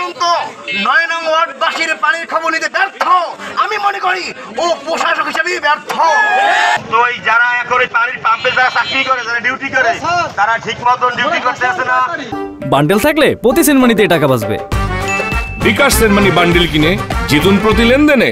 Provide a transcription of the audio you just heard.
পর্যন্ত 9 নং ওয়ার্ডবাসীর পানির খবর নিতে ব্যর্থ, আমি মনে করি ও প্রশাসক হিসেবে ব্যর্থ। তো এই যারা এখন এই পানির পাম্পে যারা চাকরি করে, যারা ডিউটি করে, তারা ঠিক মতন ডিউটি করতে আসে না। বান্ডেল থাকলে প্রতি সেনমানিতে টাকা বাঁচবে। বিকাশ সেনমানি বান্ডেল কিনে জিতুন প্রতি লেনদেনে।